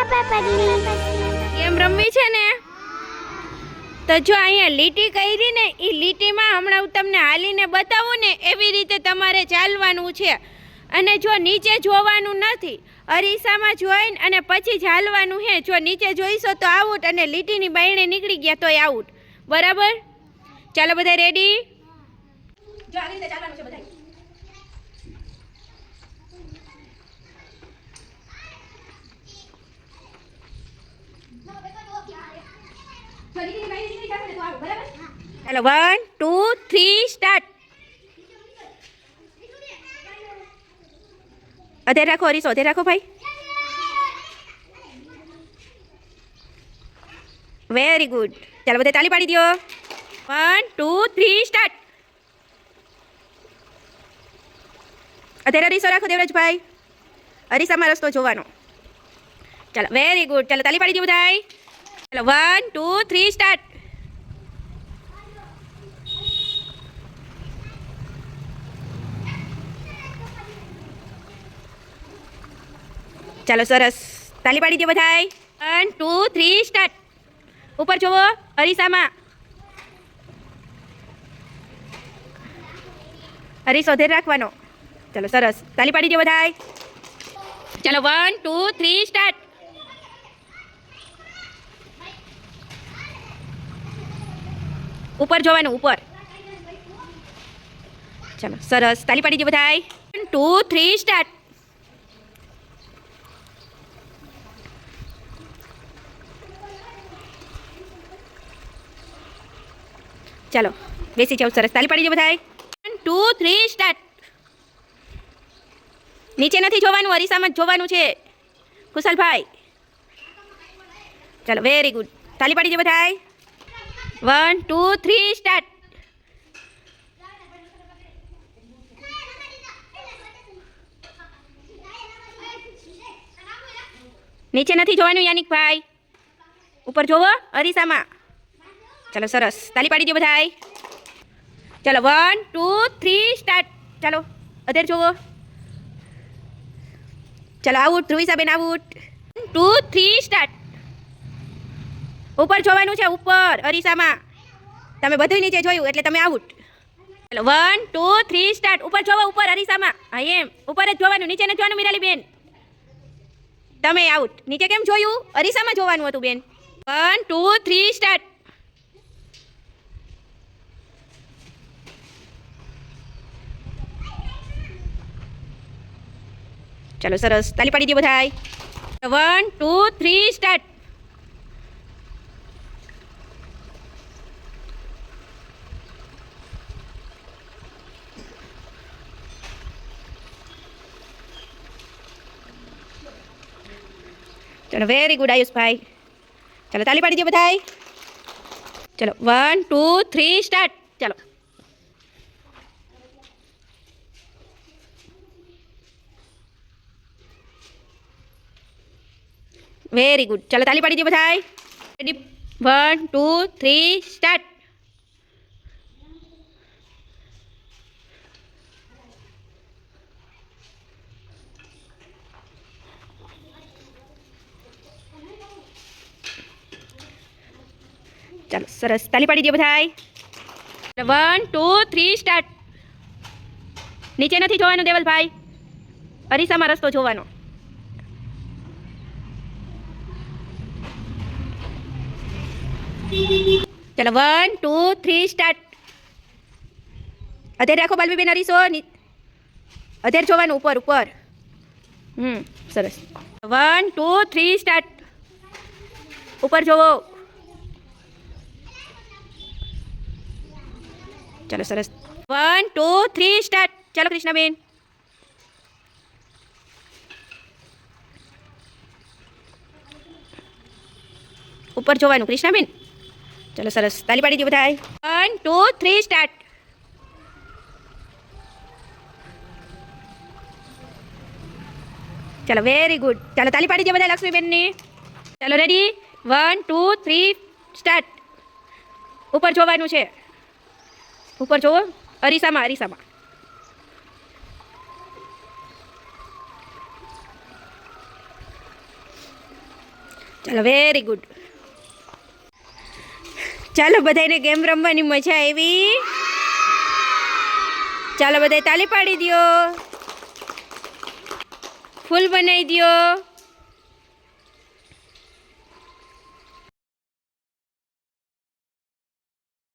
Game રમવી છે ને તો જો અહીંયા લીટી કરી ને એ લીટીમાં હમણાં હું તમને હાલીને બતાવું ને એવી રીતે તમારે ચાલવાનું છે અને જો નીચે જોવાનું નથી અરીસામાં જોઈને અને પછી ચાલવાનું હે જો નીચે જોઈશો તો આઉટ અને લીટીની બાયણે નીકળી ગયા તોય આઉટ બરાબર ચાલો બધા રેડી જો આવી રીતે ચાલવાનું છે બધા हेलो 1 2 3 स्टार्ट अधेर रखो अरीसो अधेर रखो भाई वेरी गुड चलो बधे ताली पाड़ी दियो 1 2 3 स्टार्ट अधेर अरीसो रखो देवराज भाई अरीसा में रस्तो जोवानो चलो वेरी गुड चलो ताली पाड़ी दियो बधाई चलो 1 2 3 स्टार्ट चलो सरस ताली पाड़ी दो बधाई 1 2 3 स्टार्ट ऊपर जोवो अरीसा में अरीसो धेर राखवानो चलो सरस ताली पाड़ी दो बधाई चलो 1 2 3 स्टार्ट ऊपर जोवानो ऊपर चलो सरस ताली पाड़ी दो बधाई 1 2 3 स्टार्ट चलो बेसी जाओ सरस ताली पाड़ी दो बधाई 1 2 3 स्टार्ट नीचे नहीं जोवानुं अरीसा में जोवानुं छे कुशल भाई चलो वेरी गुड ताली पाड़ी दो बधाई 1 2 3 स्टार्ट नीचे नहीं जोवानुं यानिक भाई ऊपर जोवो अरीसा में चलो सरस ताली पाड़ी दो बधाई चलो 1 2 3 स्टार्ट चलो अधेर जोवो चलो आउट ध्रुविसा बेन आउट 1 2 3 स्टार्ट ऊपर जोवानुं छे ऊपर अरीसा में तमे बधुं नीचे जोयुं एटले तमे आउट चलो 1 2 3 स्टार्ट ऊपर जोवो ऊपर अरीसा में हाँ एम ऊपर ज जोवानुं नीचे न जोवानुं मीराली बेन तमे आउट नीचे केम जोयुं अरीसा में जोवानुं हतुं बेन 1 2 3 स्टार्ट चलो सरस ताली पाड़ी दो बधाई 1 2 3 स्टार्ट चलो वेरी गुड आयुष भाई चलो ताली पाड़ी दो बधाई चलो 1 2 3 स्टार्ट चलो वेरी गुड चलो ताली पाड़ी दो बधाई रेडी 1 2 3 स्टार्ट चलो सरस ताली पाड़ी दो बधाई 1 2 3 स्टार्ट नीचे नहीं जोवानुं देवल भाई अरीसा में रस्तो जोवानो चलो 1 2 3 स्टार्ट अधेर राखो बालवी बेन अरीसो अधेर जोवानुं ऊपर ऊपर सरस 1 2 3 स्टार्ट ऊपर जोवो चलो सरस 1 2 3 स्टार्ट चलो कृष्णा बेन ऊपर जोवानुं कृष्णा बेन चलो सरस ताली पाड़ी दो बधाई 1 2 3 स्टार्ट चलो वेरी गुड चलो ताली पाड़ी दो बधाई लक्ष्मी बेन ने चलो रेडी 1 2 3 स्टार्ट ऊपर जोवानुं छे ऊपर जोवो अरीसा में ચાલો વેરી ગુડ. ચાલો બધાને ગેમ રમવાની મજા આવી. ચાલો બધા તાલી પાડી દો, ફૂલ બનાવી દો.